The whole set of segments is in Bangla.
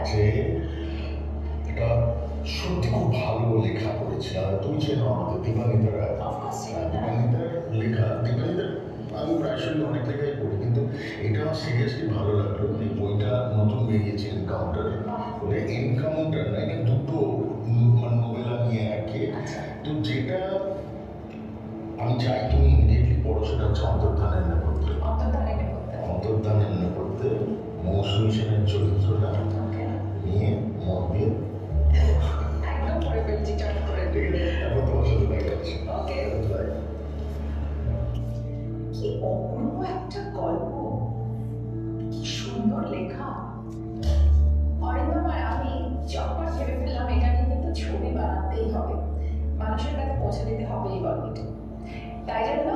যে এটা সত্যি খুব ভালো লেখা করেছে। আর তুমি চেনো আমাদের দীপানিতা রায়। দীপানিতার লেখা, দীপানিতার আমি প্রায়শই অনেক লেখাই পড়ি, কিন্তু এটা আমার সিরিয়াসলি ভালো লাগলো। এই বইটা নতুন বেরিয়েছে, এনকাউন্টার বলে। এনকাউন্টার না, এটা দুটো মানে নোবেলা নিয়ে আর কি। তো যেটা আমি চাই তুমি ইমিডিয়েটলি পড়ো, সেটা হচ্ছে অন্তর্ধানের নেপথ্যে। অন্তর্ধানের নেপথ্যে মৌসুমী সেনের চরিত্রটা নিয়ে মন দিয়ে একদম পড়ে ফেলছি চট করে। এখন তোমার সাথে দেখা যাচ্ছে। কি অপূর্ব একটা গল্প, কি সুন্দর লেখা। অরিন্দম আর আমি যখন ভেবে ফেললাম এটা নিয়ে কিন্তু ছবি বানাতেই হবে, মানুষের কাছে পৌঁছে দিতে হবে এই গল্পটি। তাই জন্য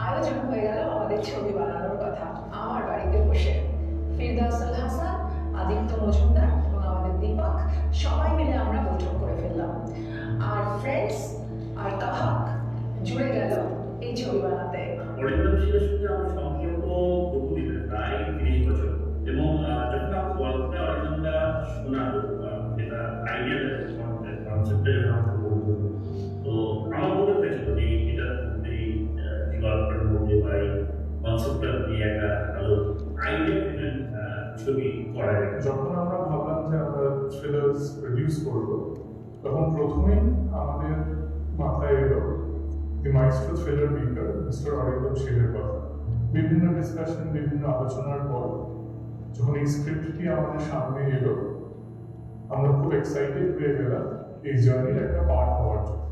আয়োজন হয়ে গেল আমাদের ছবি বানানোর কথা আমার বাড়িতে বসে। ফিরদাউসুল হাসান, আদিত্য মজুমদার এবং আমাদের দীপক সবাই মিলে আমরা বৈঠক করে ফেললাম। আর ফ্রেন্ডস আর কাহাক জুড়ে গেল এই ছবি বানাতে। অরিন্দম সিংয়ের সঙ্গে আমার সম্পর্ক বহুদিনের, প্রায় 30 বছর। এবং যখন আমার গল্পটা অরিন্দমটা শোনালো, যেটা আইডিয়াটা কনসেপ্টের আমাকে বলতো, তো আমার মনে হয়েছিল যে এটা এই গল্পের মধ্যে বা এই কনসেপ্টটা নিয়ে একটা ভালো আইডিয়া ছবি করা যায়। যখন আমরা ভাবলাম যে আমরা থ্রিলার্স প্রডিউস করব, তখন প্রথমেই আমাদের মাথায় এলো the maestro thriller maker Mister Arindam শীলের কথা। বিভিন্ন ডিসকাশন, বিভিন্ন আলোচনার পর যখন এই স্ক্রিপ্টটি আমাদের সামনে এলো, আমরা খুব এক্সাইটেড হয়ে গেলাম এই জার্নির একটা পার্ট হওয়ার জন্য।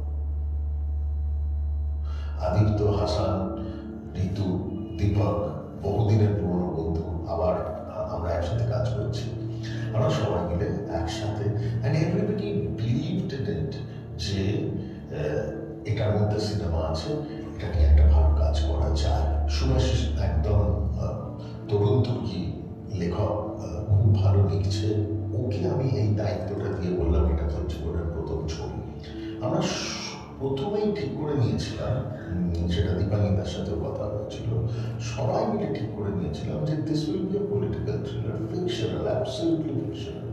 আদিত্য, হাসান, ঋতু, দীপক বহুদিনের পুরনো বন্ধু, আবার আমরা একসাথে কাজ করছি। আমরা সবাই মিলে একসাথে, and everybody believed in it যে এটার মধ্যে সিনেমা আছে, এটা নিয়ে একটা ভালো কাজ করা যায়। সুভাষিস একদম তরুণ তুর্কি লেখক, খুব ভালো লিখছে। ওকে আমি এই দায়িত্বটা দিয়ে বললাম এটা তোর জীবনের প্রথম ছবি। আমরা প্রথমেই ঠিক করে নিয়েছিলাম, সেটা দীপানিতার সাথেও কথা হয়েছিল, সবাই মিলে ঠিক করে নিয়েছিলাম যে this will B a political thriller, fictional, absolutely fictional.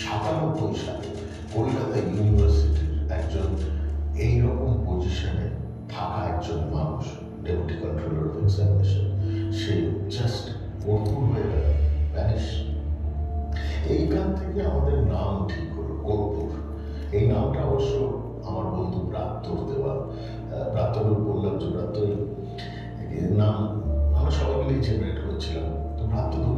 97 সালে কলকাতা ইউনিভার্সিটির একজন এইরকম পজিশনে থাকা একজন মানুষ, deputy controller of examination, say just কর্পূর হয়ে গেল, ভ্যানিশ। এইখান থেকে আমাদের নাম ঠিক হলো কর্পূর। এই নামটা অবশ্য আমার বন্ধু প্রাত্যর দেওয়া। প্রাত্যর বললাম যে প্রাত্য নাম আমরা সবাই মিলেই জেনারেট করছিলাম, তো প্রাত্য খুব